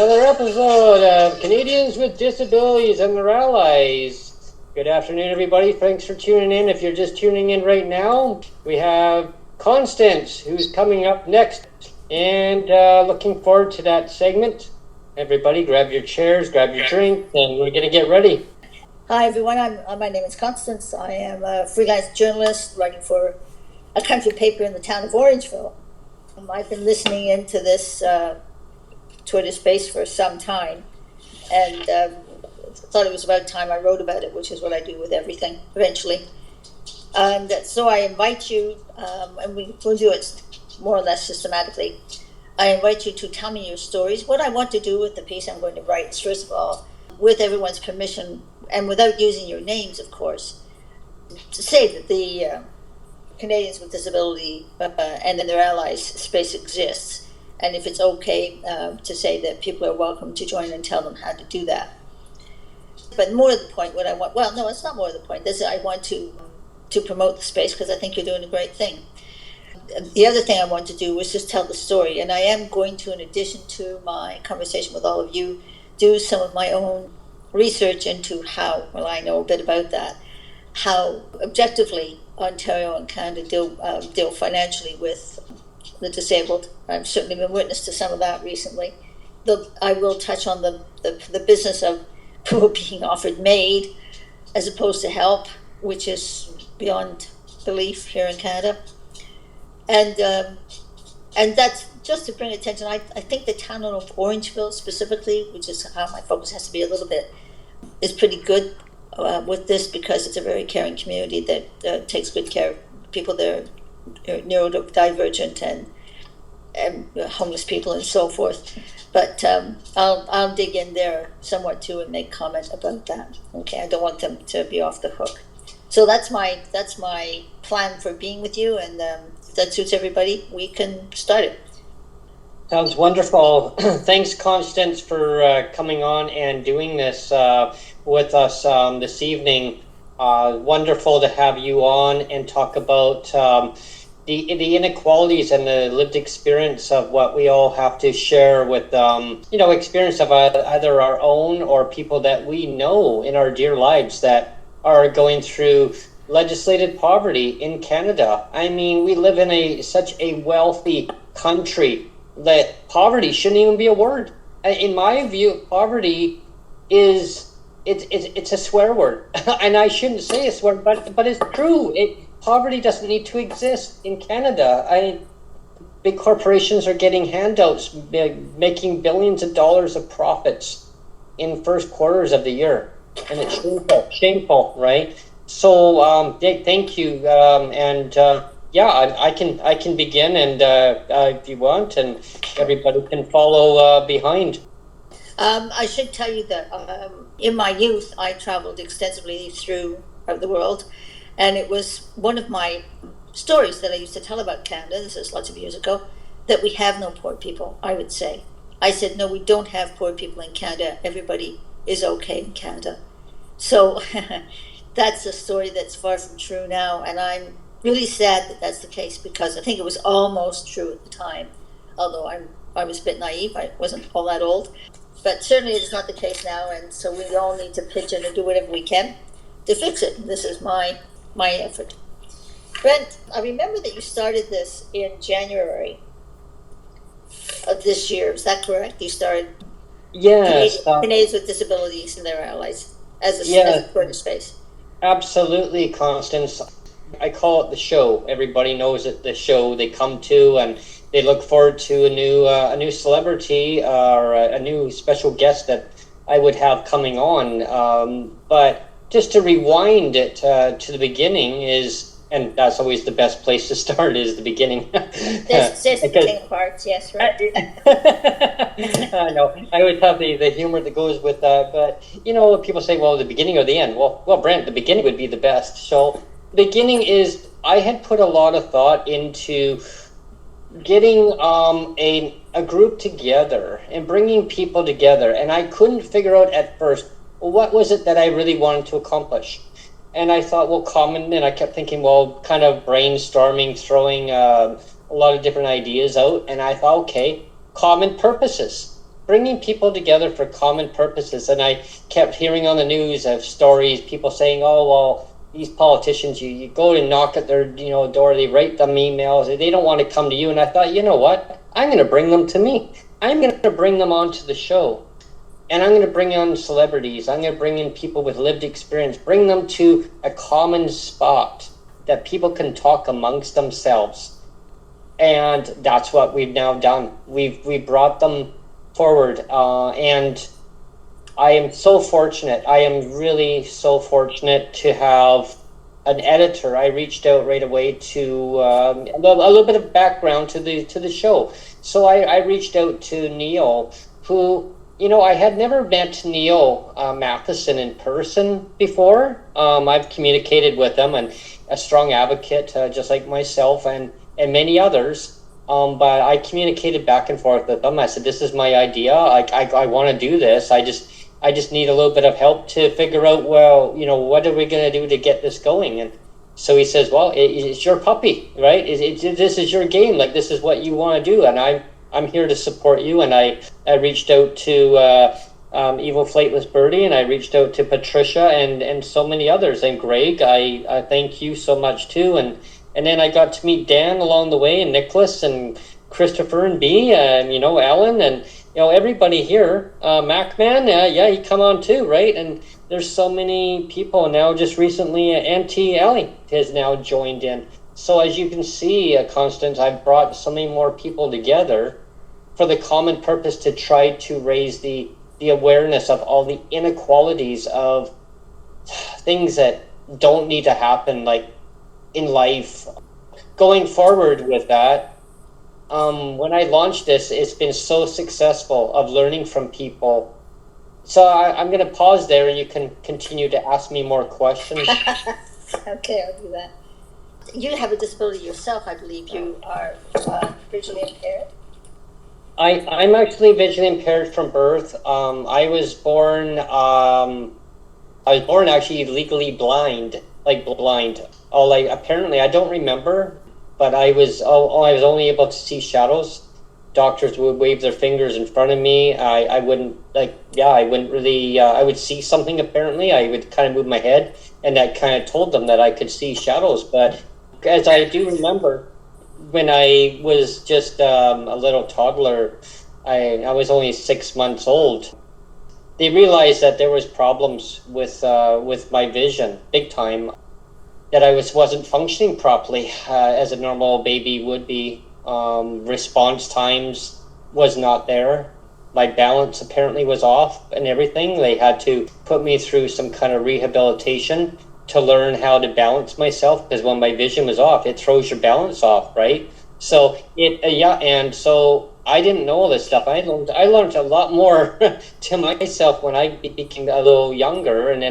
another episode of Canadians with Disabilities and their Allies. Good afternoon, everybody. Thanks for tuning in. If you're just tuning in right now, we have Constance, who's coming up next, and looking forward to that segment. Everybody, grab your chairs, grab your drinks, and we're going to get ready. Hi, everyone. My name is Constance. I am a freelance journalist writing for a country paper in the town of Orangeville. I've been listening into this Twitter space for some time, and thought it was about time I wrote about it, which is what I do with everything eventually. And so I invite you, and we'll do it more or less systematically. I invite you to tell me your stories. What I want to do with the piece I'm going to write is, first of all, with everyone's permission, and without using your names, of course, to say that the Canadians with Disability and their allies space exists, and if it's okay to say that people are welcome to join and tell them how to do that. But more to the point, what I want, well, no, it's not more to the point. This, I want to promote the space because I think you're doing a great thing. The other thing I want to do was just tell the story, and I am going to, in addition to my conversation with all of you, do some of my own research into how, well, I know a bit about that, how objectively Ontario and Canada deal financially with the disabled. I've certainly been witness to some of that recently. I will touch on the business of people being offered aid as opposed to help, which is beyond belief here in Canada. And that's just to bring attention. I think the town of Orangeville specifically, which is how my focus has to be a little bit, is pretty good with this because it's a very caring community that takes good care of people that are neurodivergent and homeless people and so forth. But I'll dig in there somewhat too and make comment about that. Okay, I don't want them to be off the hook. So that's my plan for being with you, and if that suits everybody, we can start it. Sounds wonderful. Thanks, Constance, for coming on and doing this with us this evening. Wonderful to have you on and talk about the inequalities and the lived experience of what we all have to share with, experience of either our own or people that we know in our dear lives that are going through legislated poverty in Canada. I mean, we live in such a wealthy country that poverty shouldn't even be a word. In my view, poverty it's a swear word, and I shouldn't say a swear, but it's true. Poverty doesn't need to exist in Canada. Big corporations are getting handouts, making billions of dollars of profits in first quarters of the year, and it's shameful, right? So thank you, I can begin, and if you want, and everybody can follow behind. I should tell you that in my youth, I traveled extensively throughout the world, and it was one of my stories that I used to tell about Canada, this is lots of years ago, that we have no poor people, I would say. I said, no, we don't have poor people in Canada. Everybody is okay in Canada. So that's a story that's far from true now, and I'm really sad that that's the case because I think it was almost true at the time, although I was a bit naive. I wasn't all that old. But certainly it's not the case now, and so we all need to pitch in and do whatever we can to fix it. This is my effort. Brent, I remember that you started this in January of this year. Is that correct? You started Yes, Canadians with Disabilities and their allies as a Twitter space. Absolutely, Constance. I call it the show. Everybody knows it. The show they come to, and they look forward to a new celebrity or a new special guest that I would have coming on. But just to rewind it to the beginning and that's always the best place to start, is the beginning. There's the beginning parts, yes, right. I know. I always have the humor that goes with that. But, people say, well, the beginning or the end. Well, Brent, the beginning would be the best. So the beginning is, I had put a lot of thought into getting a group together and bringing people together. And I couldn't figure out at first, what was it that I really wanted to accomplish? And I thought, common, and I kept thinking, kind of brainstorming, throwing a lot of different ideas out. And I thought, okay, common purposes. bringing people together for common purposes. And I kept hearing on the news of stories, people saying, oh, well, these politicians, you go and knock at their door, they write them emails, they don't want to come to you. And I thought, you know what? I'm going to bring them to me. I'm going to bring them onto the show. And I'm going to bring on celebrities. I'm going to bring in people with lived experience, bring them to a common spot that people can talk amongst themselves. And that's what we've now done. We've brought them forward. And I am so fortunate. I am really so fortunate to have an editor. I reached out right away to a little bit of background to the show. So I reached out to Neil, who, I had never met Neil Matheson in person before. I've communicated with him, and a strong advocate, just like myself and many others. But I communicated back and forth with him. I said, this is my idea. I want to do this. I just need a little bit of help to figure out, well, what are we going to do to get this going? And so he says, well, it's your puppy, right? This is your game. Like, this is what you want to do. And I'm here to support you. And I reached out to Evil Flightless Birdie, and I reached out to Patricia and so many others. And Greg, I thank you so much too. And then I got to meet Dan along the way, and Nicholas and Christopher and B, and Alan, and everybody here. Macman, he come on too, right? And there's so many people now. Just recently, Auntie Ellie has now joined in. So as you can see, Constance, I've brought so many more people together for the common purpose to try to raise the awareness of all the inequalities of things that don't need to happen, like in life. Going forward with that, when I launched this, it's been so successful of learning from people. So I'm going to pause there, and you can continue to ask me more questions. Okay, I'll do that. You have a disability yourself, I believe. You are visually impaired. I'm actually visually impaired from birth. I was born actually legally blind, like blind. Apparently, I don't remember, but I was only able to see shadows. Doctors would wave their fingers in front of me. I wouldn't really, I would see something apparently. I would kind of move my head, and I kind of told them that I could see shadows. But as I do remember, when I was just a little toddler, I was only 6 months old. They realized that there was problems with my vision, big time. That I wasn't functioning properly as a normal baby would be. Response times was not there. My balance apparently was off and everything. They had to put me through some kind of rehabilitation to learn how to balance myself, because when my vision was off, it throws your balance off, right? So and so I didn't know all this stuff. I learned a lot more to myself when I became a little younger, and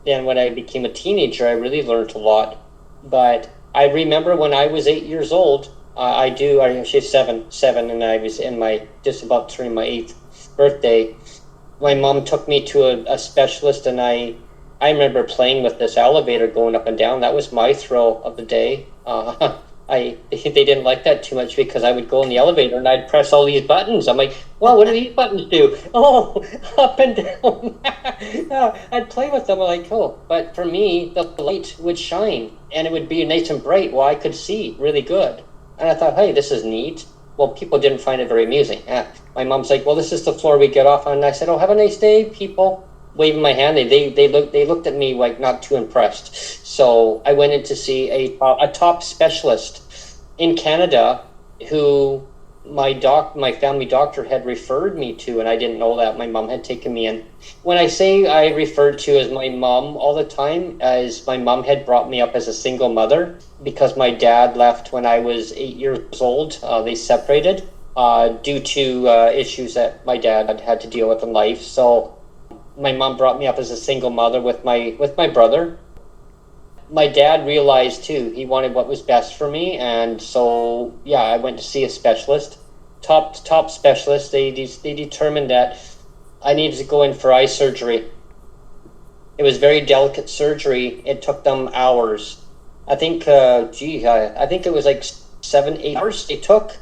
then when I became a teenager, I really learned a lot. But I remember when I was 8 years old, she's seven, and I was just about turning my 8th birthday. My mom took me to a specialist, and I remember playing with this elevator going up and down. That was my thrill of the day. They didn't like that too much, because I would go in the elevator and I'd press all these buttons. I'm like, well, what do these buttons do? Oh, up and down. I'd play with them. I'm like, oh, but for me, the light would shine and it would be nice and bright while I could see really good. And I thought, hey, this is neat. Well, people didn't find it very amusing. My mom's like, well, this is the floor we get off on. And I said, oh, have a nice day, people. Waving my hand, they looked at me like not too impressed. So I went in to see a top specialist in Canada, who my family doctor had referred me to, and I didn't know that. My mom had taken me in. When I say I referred to as my mom all the time, as my mom had brought me up as a single mother, because my dad left when I was 8 years old. They separated due to issues that my dad had to deal with in life. So my mom brought me up as a single mother with my brother. My dad realized too, he wanted what was best for me, and so I went to see a specialist, top specialist. They determined that I needed to go in for eye surgery. It was very delicate surgery. It took them hours. I think I think it was like 7-8 hours it took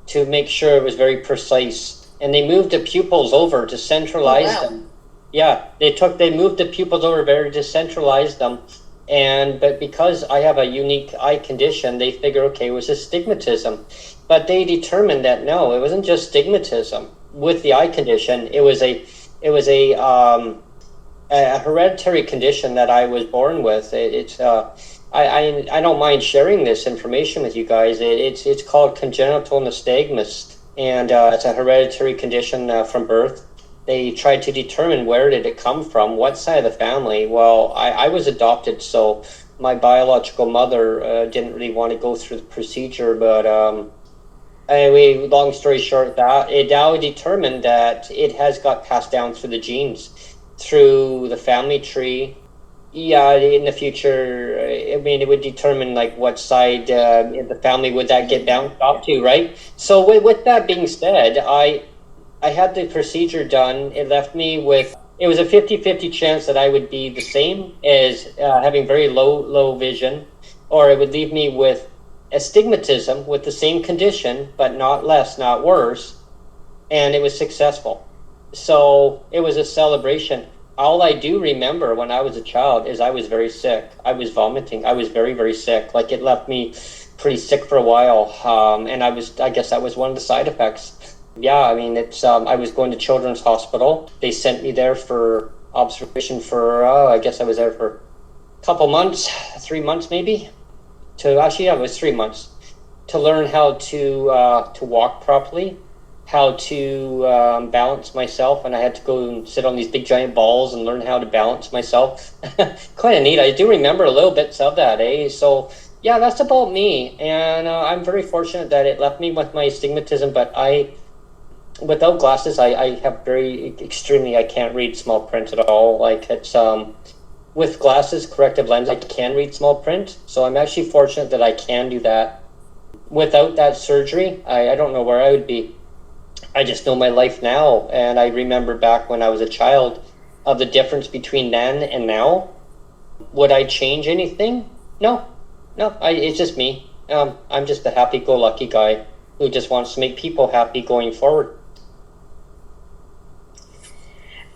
to make sure it was very precise. and they moved the pupils over to centralize wow. them. Yeah, they moved the pupils over very decentralized them. But because I have a unique eye condition, they figure, okay, it was astigmatism. But they determined that no, it wasn't just stigmatism with the eye condition. It was a hereditary condition that I was born with. I don't mind sharing this information with you guys. It's called congenital nystagmus, and it's a hereditary condition from birth. They tried to determine where did it come from, what side of the family. Well, I was adopted, so my biological mother didn't really want to go through the procedure, but anyway, long story short, that it now determined that it has got passed down through the genes, through the family tree. Yeah, in the future, I mean, it would determine like what side in the family would that get bounced off to, right? So with that being said, I had the procedure done. It left me with, it was a 50-50 chance that I would be the same as having very low vision, or it would leave me with astigmatism with the same condition, but not less, not worse. And it was successful. So it was a celebration. All I do remember when I was a child is I was very sick. I was vomiting. I was very, very sick. Like it left me pretty sick for a while. And I guess that was one of the side effects. Yeah, I mean, I was going to Children's Hospital. They sent me there for observation for, I guess I was there for a couple months, 3 months maybe. Yeah, it was 3 months to learn how to walk properly, how to balance myself, and I had to go and sit on these big giant balls and learn how to balance myself. Quite neat. I do remember a little bits of that, eh? So yeah, that's about me, and I'm very fortunate that it left me with my astigmatism. But without glasses, I have I can't read small print at all. Like it's with glasses, corrective lens, I can read small print. So I'm actually fortunate that I can do that. Without that surgery, I don't know where I would be. I just know my life now, and I remember back when I was a child of the difference between then and now. Would I change anything? No, no. It's just me. I'm just a happy-go-lucky guy who just wants to make people happy going forward.